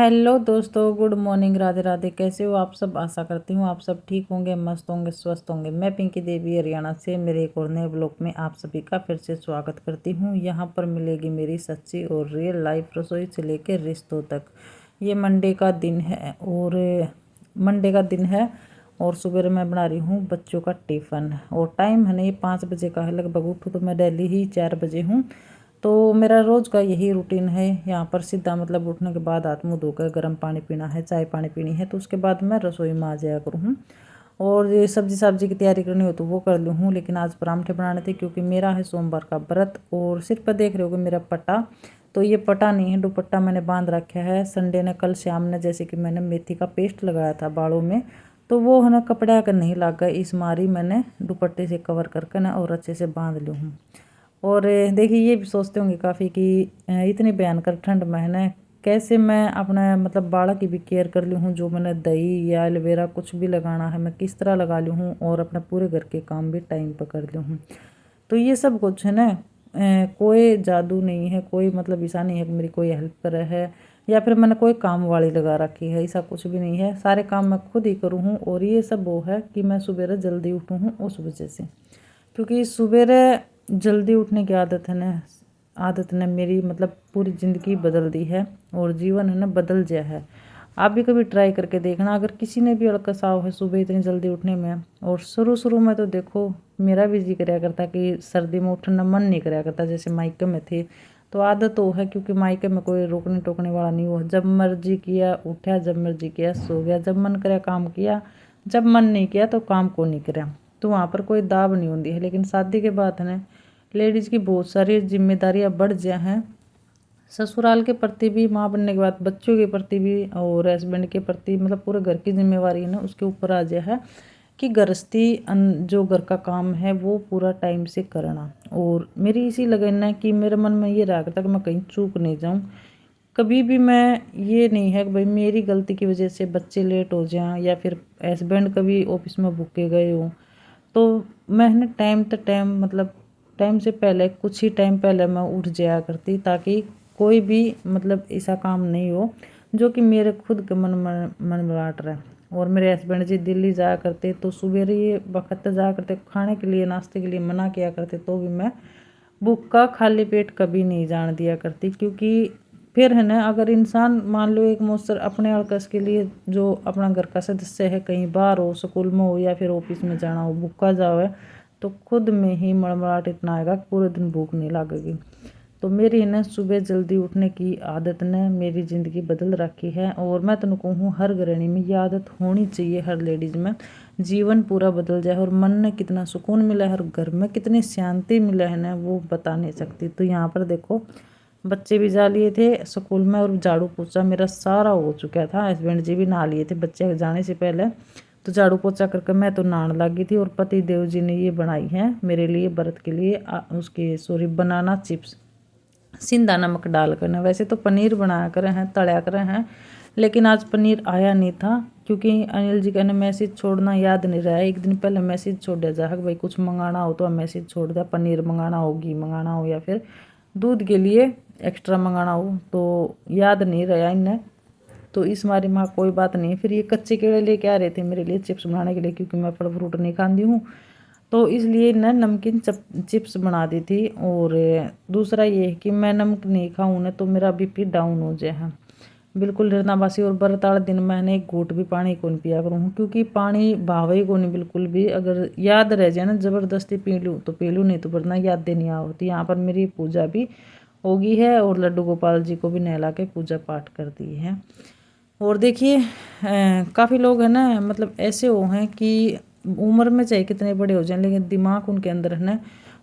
Hello दोस्तों, good morning, Radhe Radhe. कैसे हो आप सब? आशा करती हूँ आप सब ठीक होंगे, मस्त होंगे, स्वस्थ होंगे। मैं पिंकी देवी हरियाणा से मेरे एक और नए ब्लॉग में आप सभी का फिर से स्वागत करती हूँ। यहाँ पर मिलेगी मेरी सच्ची और रियल लाइफ, रसोई से लेकर रिश्तों तक। ये मंडे का दिन है और सुबह मैं बना रही हूँ बच्चों का टिफ़िन। और टाइम है नहीं, 5 बजे का है लगभग। उठूँ तो मैं डेली ही 4 बजे हूँ। तो मेरा रोज़ का यही रूटीन है। यहाँ पर सीधा मतलब उठने के बाद हाथ मुँह धोकर गर्म पानी पीना है, चाय पानी पीनी है, तो उसके बाद मैं रसोई में आ जाया करूँ। और ये सब्जी की तैयारी करनी हो तो वो कर लूँ हूँ। लेकिन आज परांठे बनाने थे क्योंकि मेरा है सोमवार का व्रत। और सिर पर देख रहे हो कि मेरा पट्टा, तो ये पट्टा नहीं है, दुपट्टा मैंने बांध रखा है। संडे ने, कल शाम ने, जैसे कि मैंने मेथी का पेस्ट लगाया था बालों में, तो वो है ना कपड़ा का नहीं लग गया, इस मारी मैंने दुपट्टे से कवर करके ना और अच्छे से बांध लूँ हूँ। और देखिए, ये भी सोचते होंगे काफ़ी कि इतनी भयंकर ठंड में है ना, कैसे मैं अपना मतलब बालों की भी केयर कर ली हूँ। जो मैंने दही या एलोवेरा कुछ भी लगाना है मैं किस तरह लगा ली हूँ, और अपने पूरे घर के काम भी टाइम पर कर ली हूँ। तो ये सब कुछ है ना, कोई जादू नहीं है, कोई मतलब ऐसा नहीं है कि मेरी कोई हेल्प करे है या फिर मैंने कोई काम वाली लगा रखी है। ऐसा कुछ भी नहीं है, सारे काम मैं खुद ही करूँ हूँ। और ये सब वो है कि मैं सुबह जल्दी उठूँ हूँ उस वजह से, क्योंकि सवेरे जल्दी उठने की आदत ने मेरी मतलब पूरी ज़िंदगी बदल दी है और जीवन है ना बदल गया है। आप भी कभी ट्राई करके देखना, अगर किसी ने भी अड़कसाव है सुबह इतनी जल्दी उठने में। और शुरू में तो देखो, मेरा भी जी कराया करता कि सर्दी में उठना मन नहीं कराया करता, जैसे मायके में थे। तो आदत तो है क्योंकि मायके में कोई रोकने टोकने वाला नहीं हो, जब मर्जी किया उठा, जब मर्जी किया सो गया, जब मन कराया काम किया, जब मन नहीं किया तो काम को नहीं कराया। तो वहाँ पर कोई दाब नहीं होती है। लेकिन शादी के बाद है ना, लेडीज़ की बहुत सारी जिम्मेदारियाँ बढ़ जा हैं, ससुराल के प्रति भी, माँ बनने के बाद बच्चों के प्रति भी, और हस्बैंड के प्रति, मतलब पूरे घर की जिम्मेवारी है ना उसके ऊपर आ गया है कि गृहस्थी जो घर का काम है वो पूरा टाइम से करना। और मेरी इसी लगन है कि मेरे मन में ये रहा करता कि मैं कहीं चूक नहीं जाऊँ। कभी भी मैं ये नहीं है कि भाई मेरी गलती की वजह से बच्चे लेट हो जाएं या फिर हस्बैंड कभी ऑफिस में भूखे गए हों। तो मैं ना टाइम मतलब टाइम से पहले, कुछ ही टाइम पहले मैं उठ जाया करती, ताकि कोई भी मतलब ऐसा काम नहीं हो जो कि मेरे खुद के मन मनाट रहे। और मेरे हस्बैंड जी दिल्ली जाया करते तो सवेरे ये वक्त जाया करते खाने के लिए, नाश्ते के लिए मना किया करते, तो भी मैं भूखा खाली पेट कभी नहीं जान दिया करती। क्योंकि फिर है ना, अगर इंसान मान लो एक मौसर अपने अड़कस के लिए, जो अपना घर का सदस्य है, कहीं बाहर हो, स्कूल में हो या फिर ऑफिस में जाना हो, भूखा जाओ है, तो खुद में ही मड़मड़ाहट इतना आएगा कि पूरे दिन भूख नहीं लगेगी। तो मेरी ना सुबह जल्दी उठने की आदत ने मेरी ज़िंदगी बदल रखी है। और मैं तो कहूँ हर गृहिणी में ये आदत होनी चाहिए, हर लेडीज़ में। जीवन पूरा बदल जाए और मन में कितना सुकून मिला है और घर में कितनी शांति मिला है ना, वो बता नहीं सकती। तो यहाँ पर देखो, बच्चे भी जा लिए थे स्कूल में और झाड़ू पोछा मेरा सारा हो चुका था। हस्बैंड जी भी नहा लिए थे बच्चे जाने से पहले। तो झाड़ू पोछा करके मैं तो नहाने लगी थी। और पति देव जी ने ये बनाई है मेरे लिए व्रत के लिए उसके सॉरी बनाना चिप्स, सिंधा नमक डाल कर ना। वैसे तो पनीर बनाया करे हैं, तड़या करे हैं, लेकिन आज पनीर आया नहीं था क्योंकि अनिल जी का ने मैसेज छोड़ना याद नहीं रहा। एक दिन पहले मैसेज छोड़ दिया जाए भाई कुछ मंगाना हो, तो मैसेज छोड़ दिया, पनीर मंगाना हो, घी मंगाना हो या फिर दूध के लिए एक्स्ट्रा मंगाना हो, तो याद नहीं रहा इन्हें। तो इस मारी माँ कोई बात नहीं। फिर ये कच्चे केले लेके आ रहे थे मेरे लिए चिप्स बनाने के लिए, क्योंकि मैं फल फ्रूट नहीं खाती हूँ, तो इसलिए ना नमकीन चिप्स बना दी थी। और दूसरा ये है कि मैं नमक नहीं खाऊँ ना तो मेरा बीपी डाउन हो जाए है बिल्कुल हृदयवासी। और व्रत वाले दिन मैंने एक घूट भी पानी को नहीं पिया करूँ, क्योंकि पानी भावे को नहीं बिल्कुल भी। अगर याद रह जाए ना ज़बरदस्ती पी लूँ तो पी लूँ, नहीं तो वरना याद नहीं होती। यहाँ पर मेरी पूजा भी होगी है और लड्डू गोपाल जी को भी नहला के पूजा पाठ कर दी है। और देखिए, काफ़ी लोग हैं ना, मतलब ऐसे हो हैं कि उम्र में चाहे कितने बड़े हो जाएं, लेकिन दिमाग उनके अंदर है ना,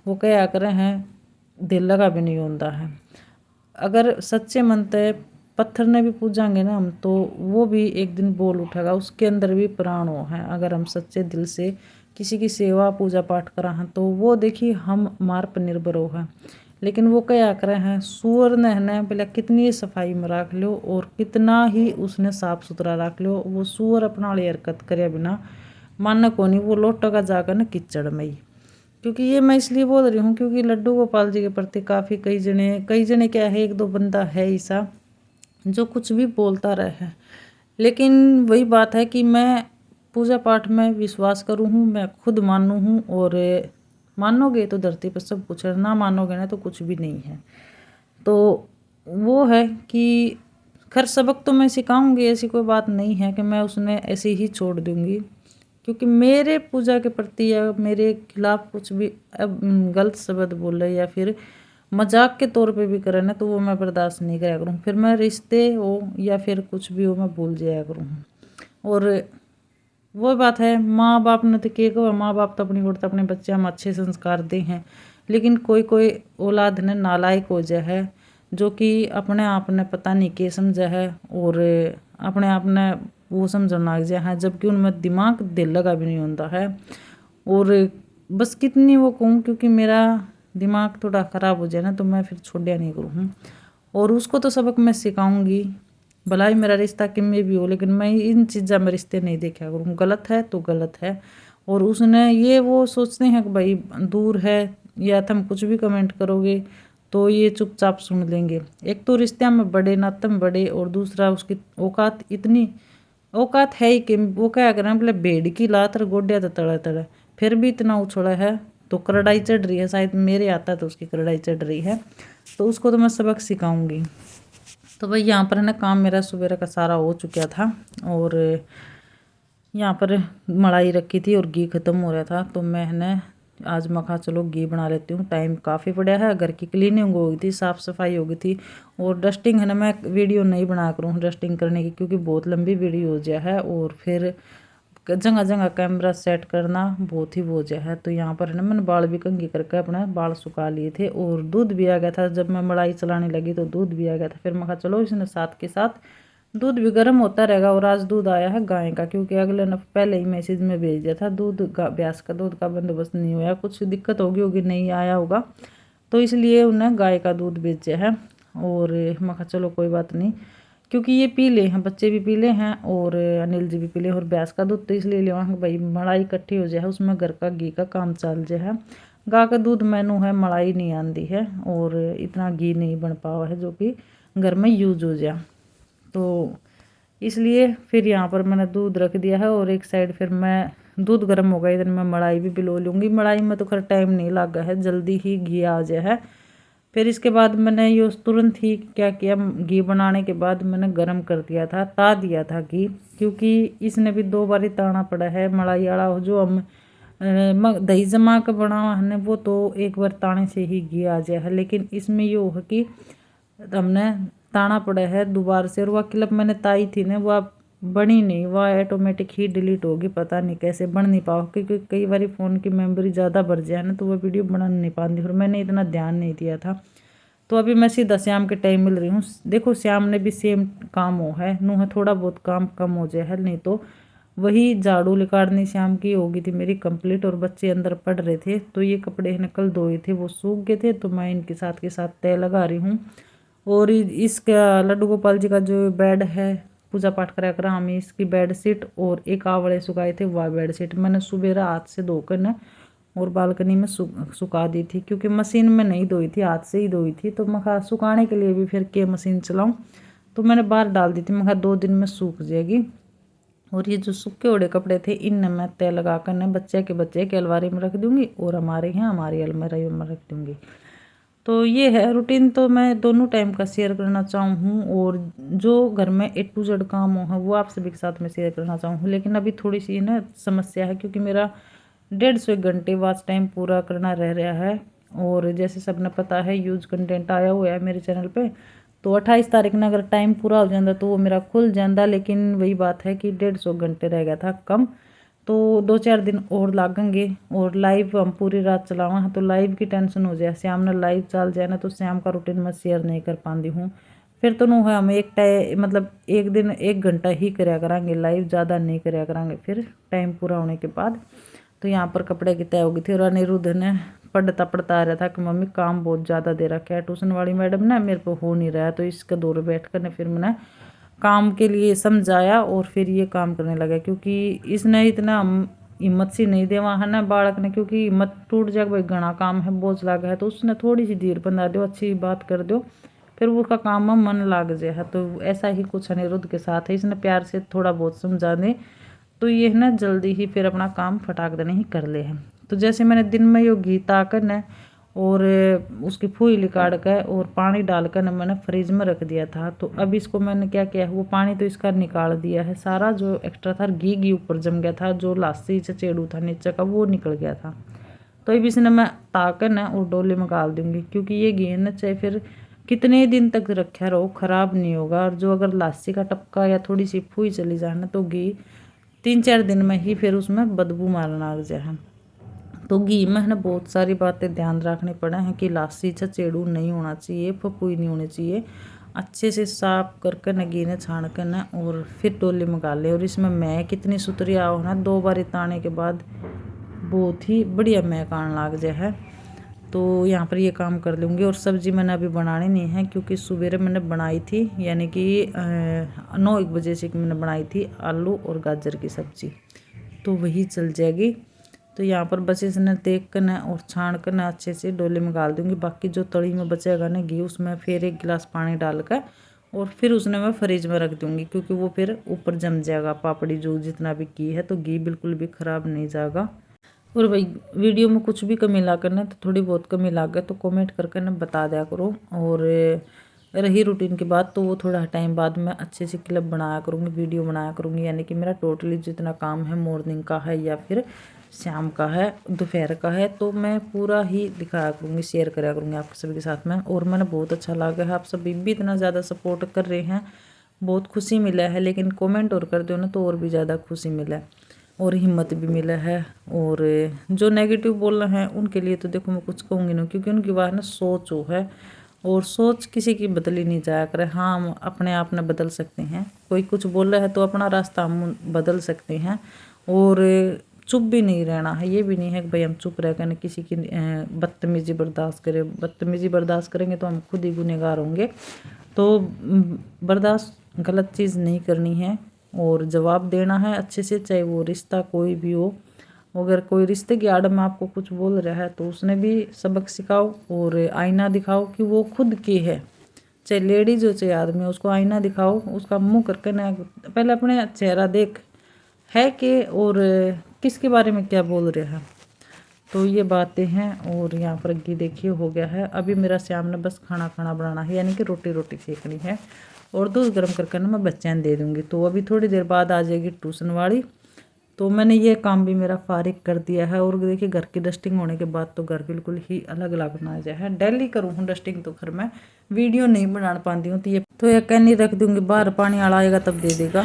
वो क्या कर रहे हैं, दिल लगा भी नहीं होता है। अगर सच्चे मन से पत्थर ने भी पूजांगे ना हम, तो वो भी एक दिन बोल उठेगा, उसके अंदर भी प्राण हो है। अगर हम सच्चे दिल से किसी की सेवा पूजा पाठ करा हैं तो वो देखिए हम मार पर निर्भर हो है। लेकिन वो क्या कर रहे हैं, सूअर ने है ना पहले कितनी सफाई में रख लो और कितना ही उसने साफ सुथरा रख लो, वो सूअर अपना वाली हरकत करे बिना मानना को नहीं, वो लोटा का जाकर ना कीचड़ में ही। क्योंकि ये मैं इसलिए बोल रही हूँ क्योंकि लड्डू गोपाल जी के प्रति काफ़ी कई जने क्या है, एक दो बंदा है ऐसा जो कुछ भी बोलता रहे। लेकिन वही बात है कि मैं पूजा पाठ में विश्वास करूँ हूँ, मैं खुद मानू हूँ, और मानोगे तो धरती पर सब कुछ है, ना मानोगे ना तो कुछ भी नहीं है। तो वो है कि खैर सबक तो मैं सिखाऊंगी, ऐसी कोई बात नहीं है कि मैं उसने ऐसे ही छोड़ दूंगी, क्योंकि मेरे पूजा के प्रति या मेरे खिलाफ कुछ भी अब गलत शब्द बोले या फिर मजाक के तौर पे भी करे ना, तो वो मैं बर्दाश्त नहीं कराया करूँ। फिर मैं रिश्ते हो या फिर कुछ भी हो मैं भूल जाया करूँ। और वो बात है, माँ बाप ने तो के को माँ बाप तो अपनी ओर तो अपने बच्चे हम अच्छे संस्कार दे हैं, लेकिन कोई कोई औलाद ने नालायक हो जाए है, जो कि अपने आप ने पता नहीं के समझा है और अपने आप ने वो समझना लग जाए है, जबकि उनमें दिमाग दिल लगा भी नहीं होता है। और बस कितनी वो कहूँ, क्योंकि मेरा दिमाग थोड़ा ख़राब हो जाए ना तो मैं फिर छोड़िया नहीं करूँ। और उसको तो सबक मैं सिखाऊंगी, भला ही मेरा रिश्ता किम में भी हो, लेकिन मैं इन चीज़ा में रिश्ते नहीं देखा करूँ। गलत है तो गलत है। और उसने ये वो सोचते हैं कि भाई दूर है या तुम कुछ भी कमेंट करोगे तो ये चुपचाप सुन लेंगे। एक तो रिश्ते में बड़े नाते में बड़े, और दूसरा उसकी औकात इतनी औकात है ही कि वो क्या करें, मतलब भेड़ की लात और गोड्या तो तड़ा तड़ा, फिर भी इतना उछड़ा है तो करड़ाई चढ़ रही है। शायद मेरे आता तो उसकी करड़ाई चढ़ रही है, तो उसको तो मैं सबक सिखाऊंगी। तो भाई यहाँ पर है ना काम मेरा सुबह का सारा हो चुका था, और यहाँ पर मलाई रखी थी और घी ख़त्म हो रहा था, तो मैं है ना आज मैं कहा चलो घी बना लेती हूँ। टाइम काफ़ी पड़ा है, घर की क्लीनिंग हो गई थी, साफ़ सफाई हो गई थी, और डस्टिंग है ना मैं वीडियो नहीं बना करूँ डस्टिंग करने की, क्योंकि बहुत लंबी वीडियो हो जाए है, और फिर जगह जगह कैमरा सेट करना बहुत ही वो है। तो यहाँ पर है ना मैंने बाल भी कंघी करके अपने बाल सुखा लिए थे, और दूध भी आ गया था। जब मैं मलाई चलाने लगी तो दूध भी आ गया था। फिर मैं कहा चलो इसने साथ के साथ दूध भी गर्म होता रहेगा। और आज दूध आया है गाय का, क्योंकि अगले ने पहले ही मैसेज में भेज दिया था दूध भैंस का दूध का बंदोबस्त नहीं हुआ, कुछ दिक्कत होगी नहीं आया होगा, तो इसलिए उन्हें गाय का दूध भेजा है। और मैं कहा चलो कोई बात नहीं, क्योंकि ये पी ले हैं, बच्चे भी पी ले हैं और अनिल जी भी पी ले, और भैंस का दूध तो इसलिए ले भाई मलाई इकट्ठी हो जाए, उसमें घर का घी का काम चल जाए है। गाय का दूध मैनू है मलाई नहीं आती है, और इतना घी नहीं बन पावा है जो कि घर में यूज हो जाए। तो इसलिए फिर यहाँ पर मैंने दूध रख दिया है, और एक साइड फिर मैं दूध गर्म हो गया, इधर मैं मलाई भी पिलो लूँगी। मलाई में तो खैर टाइम नहीं लगा है, जल्दी ही घी आ जाए है। फिर इसके बाद मैंने ये तुरंत ही क्या किया, घी बनाने के बाद मैंने गरम कर दिया था, ता दिया था घी, क्योंकि इसने भी 2 बार ताना पड़ा है। मलाई वाला जो हम दही जमा के बना हमने वो तो एक बार ताने से ही घी आ जाए है, लेकिन इसमें ये हो कि हमने ताना पड़ा है दोबारा से। और वह क्लिप मैंने ताई थी ना वह बनी नहीं, वह ऑटोमेटिक ही डिलीट होगी, पता नहीं कैसे बन नहीं पाओ, क्योंकि कई बार फ़ोन की मेमोरी ज़्यादा बढ़ जाए ना तो वह वीडियो बना नहीं पाती, फिर मैंने इतना ध्यान नहीं दिया था। तो अभी मैं सीधा श्याम के टाइम मिल रही हूँ। देखो श्याम ने भी सेम काम हो है, नूह थोड़ा बहुत काम कम हो जाए है, नहीं तो वही झाड़ू लिकाड़नी श्याम की होगी थी मेरी कंप्लीट। और बच्चे अंदर पढ़ रहे थे, तो ये कपड़े कल धोए थे वो सूख गए थे, तो मैं इनके साथ के साथ तय लगा रही हूँ। और इसका लड्डू गोपाल जी का जो बेड है पूजा पाठ करा कर हमें इसकी बेड शीट और एक आवड़े सुखाए थे, वह बेड शीट मैंने सुबह हाथ से धोकर न और बालकनी में सुखा दी थी, क्योंकि मशीन में नहीं धोई थी, हाथ से ही धोई थी। तो मैं कहा सुखाने के लिए भी फिर के मशीन चलाऊं, तो मैंने बाहर डाल दी थी। मैं कहा 2 दिन में सूख जाएगी। और ये जो सूखे ओढ़े कपड़े थे इनने मैं तय लगा कर न बच्चे के अलमारी में रख दूंगी, और हमारे यहाँ हमारी अलमारी में रख दूंगी। तो ये है रूटीन, तो मैं दोनों टाइम का शेयर करना चाहूँ, और जो घर में A to Z काम हो है वो आप सभी के साथ में शेयर करना चाहूँ। लेकिन अभी थोड़ी सी ना समस्या है, क्योंकि मेरा 150 घंटे वॉच टाइम पूरा करना रह रहा है। और जैसे सबने पता है यूज कंटेंट आया हुआ है मेरे चैनल पे, तो 28 तारीख में अगर टाइम पूरा हो जाता तो वो मेरा खुल जाता, लेकिन वही बात है कि 150 घंटे रह गया था कम, तो 2-4 दिन और लागेंगे। और लाइव हम पूरी रात चलावा तो लाइव की टेंशन हो जाए, शाम ने लाइव चल जाए ना तो शाम का रूटीन मैं शेयर नहीं कर पाती हूँ। फिर तो नो है हम एक टाइम मतलब एक दिन 1 घंटा ही कराया करांगे लाइव, ज़्यादा नहीं कराया करांगे फिर टाइम पूरा होने के बाद। तो यहाँ पर कपड़े की तय हो गई थी, और अनिरुद्ध ने पढ़ता आ रहा था कि मम्मी काम बहुत ज़्यादा दे रखा है, ट्यूशन वाली मैडम ने मेरे को हो नहीं रहा है। तो इसके दौरे बैठ कर ने फिर मैंने काम के लिए समझाया, और फिर ये काम करने लगा, क्योंकि इसने इतना हिम्मत सी नहीं देवा है ना बालक ने, क्योंकि हिम्मत टूट जाए भाई घना काम है बोझ लगा है, तो उसने थोड़ी सी धीर बना दो, अच्छी बात कर दो, फिर उसका काम में मन लाग जाए है। तो ऐसा ही कुछ अनिरुद्ध के साथ है, इसने प्यार से थोड़ा बहुत समझा दे तो ये है ना जल्दी ही फिर अपना काम फटाक देने ही कर ले है। तो जैसे मैंने दिन में यो घी ताकर न और उसकी फूल काट कर और पानी डालकर न मैंने फ्रिज में रख दिया था। तो अब इसको मैंने क्या किया है, वो पानी तो इसका निकाल दिया है सारा, जो एक्स्ट्रा था घी ऊपर जम गया था, जो लासी चचेड़ू था नीचे का वो निकल गया था। तो अब इसने मैं ताकर न और डोले में डाल दूँगी, क्योंकि ये घी न चाहे फिर कितने दिन तक रखा रहो ख़राब नहीं होगा। और जो अगर लासी का टपका या थोड़ी सी फूई चली जाए ना तो घी 3-4 दिन में ही फिर उसमें बदबू मारना लग जाए। तो घी में है ना बहुत सारी बातें ध्यान रखनी पड़े हैं कि लासी चचेड़ू नहीं होना चाहिए, फपूई नहीं होनी चाहिए। अच्छे से साफ करके न घी ने छान कर न और फिर डोले में डाल ले। और इसमें मैं कितनी सुतरी आओ ना, 2 बार ताने के बाद बहुत ही बढ़िया महक आने लग जाए है। तो यहाँ पर ये काम कर लूँगी। और सब्ज़ी मैंने अभी बनानी नहीं है, क्योंकि सवेरे मैंने बनाई थी, यानी कि 9-1 बजे से मैंने बनाई थी आलू और गाजर की सब्ज़ी, तो वही चल जाएगी। तो यहाँ पर बस इसने देख कर न और छान कर न अच्छे से डोले में डाल दूँगी। बाकी जो तड़ी में बचेगा ना घी, उसमें फिर 1 गिलास पानी डालकर और फिर उसने मैं फ्रिज में रख दूँगी, क्योंकि वो फिर ऊपर जम जाएगा पापड़ी जो जितना भी घी है। तो घी बिल्कुल भी ख़राब नहीं जाएगा। और भाई वीडियो में कुछ भी कमी ला करना तो थोड़ी बहुत कमी ला गया तो कमेंट करके ना बता दिया करो। और रही रूटीन की बात, तो वो थोड़ा टाइम बाद मैं अच्छे से क्लिप बनाया करूँगी, वीडियो बनाया करूँगी। यानी कि मेरा टोटली जितना काम है मॉर्निंग का है या फिर शाम का है, दोपहर का है, तो मैं पूरा ही दिखाया करूँगी, शेयर कराया करूँगी आप सभी के साथ में। और मैंने बहुत अच्छा लगा है, आप सभी भी इतना ज़्यादा सपोर्ट कर रहे हैं, बहुत खुशी मिला है। लेकिन कमेंट और कर दो ना तो और भी ज़्यादा खुशी मिला है और हिम्मत भी मिला है। और जो नेगेटिव बोल रहे हैं उनके लिए तो देखो मैं कुछ कहूँगी नहीं, क्योंकि उनकी बात ना सोच हो है और सोच किसी की बदली नहीं जाया करे। हाँ, हम अपने आप में बदल सकते हैं, कोई कुछ बोल रहा है तो अपना रास्ता हम बदल सकते हैं। और चुप भी नहीं रहना है, ये भी नहीं है कि भाई हम चुप रह कर किसी की बदतमीजी बर्दाश्त करें। बदतमीजी बर्दाश्त करेंगे तो हम खुद ही गुनहगार होंगे। तो बर्दाश्त गलत चीज़ नहीं करनी है और जवाब देना है अच्छे से, चाहे वो रिश्ता कोई भी हो। अगर कोई रिश्ते की आड़ में आपको कुछ बोल रहा है तो उसने भी सबक सिखाओ और आईना दिखाओ कि वो खुद की है, चाहे लेडीज हो चाहे आदमी, उसको आईना दिखाओ, उसका मुंह करके ना पहले अपने चेहरा देख है कि और किसके बारे में क्या बोल रहा है। तो ये बातें हैं। और यहाँ पर घी देखिए हो गया है। अभी मेरा शाम ने बस खाना बनाना है, यानी कि रोटी सेकनी है और दूध गर्म करके ना मैं बच्चों ने दे दूँगी। तो अभी थोड़ी देर बाद आ जाएगी ट्यूशन वाली। तो मैंने ये काम भी मेरा फारिग कर दिया है। और देखिए घर की डस्टिंग होने के बाद तो घर बिल्कुल ही अलग बना जाए है। डेली करूँ हूँ डस्टिंग, तो घर में वीडियो नहीं बना पाती हूँ। तो ये कहनी रख दूँगी, बाहर पानी आड़ा आएगा तब दे देगा।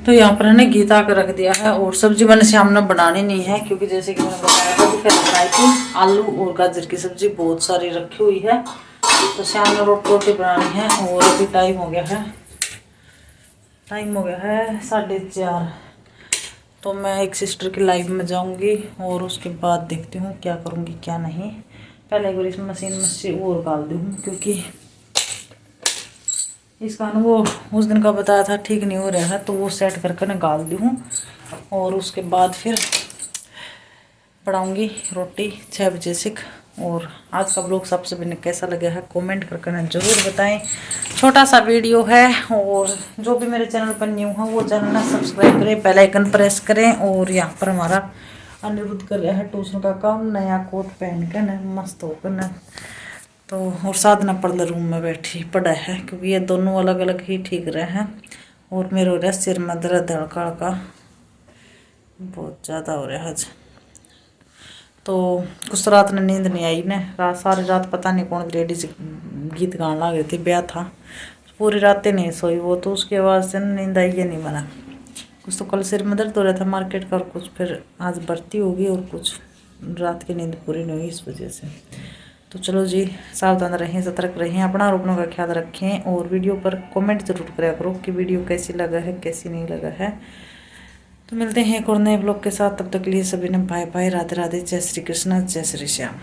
तो यहाँ पर मैंने घी ताक रख दिया है। और सब्जी मैंने शाम में बनानी नहीं है, क्योंकि जैसे कि मैंने बताया था कि बनाई थी आलू और गाजर की सब्जी बहुत सारी रखी हुई है। तो शाम में रोटी बनानी है। और अभी टाइम हो गया है 4:30। तो मैं एक सिस्टर की लाइव में जाऊंगी और उसके बाद देखती हूँ क्या करूँगी क्या नहीं। पहले एक बार इस मशीन में से और डाल दूँ, क्योंकि इसका ना वो उस दिन का बताया था ठीक नहीं हो रहा है, तो वो सेट करके ना डाल दूँ। और उसके बाद फिर पढ़ाऊँगी रोटी 6 बजे से। और आज का ब्लॉग सबसे पहले कैसा लगा है कमेंट करके ना ज़रूर बताएं। छोटा सा वीडियो है। और जो भी मेरे चैनल पर न्यू है वो चैनल ना सब्सक्राइब करें, बेल आइकन प्रेस करें। और यहाँ पर हमारा अनिरुद्ध कर रहा है ट्यूशन का काम, नया कोट पहन कर न मस्त होकर न। तो और साधना पर्दा रूम में बैठी पड़ा है, क्योंकि ये दोनों अलग अलग ही ठीक रहे हैं। और मेरे हो रहा है सिर में दर्द हड़का का बहुत ज़्यादा हो रहा है आज। तो कुछ रात ने नींद नहीं आई ना, सारी रात पता नहीं कौन लेडीज गीत गाने लग रही थी, ब्याह था, पूरी रातें नहीं सोई वो। तो उसके आवाज़ से नींद आई, ये नहीं बना कुछ। तो कल सिर में दर्द हो रहा था मार्केट का, और कुछ फिर आज भर्ती होगी और कुछ रात की नींद पूरी नहीं हुई इस वजह से। तो चलो जी, सावधान रहें, सतर्क रहें, अपना और अपनों का ख्याल रखें। और वीडियो पर कमेंट जरूर करा करो कि वीडियो कैसी लगा है कैसी नहीं लगा है। तो मिलते हैं एक और नए ब्लॉग के साथ, तब तक के लिए सभी ने बाय बाय, राधे राधे, जय श्री कृष्ण, जय श्री श्याम।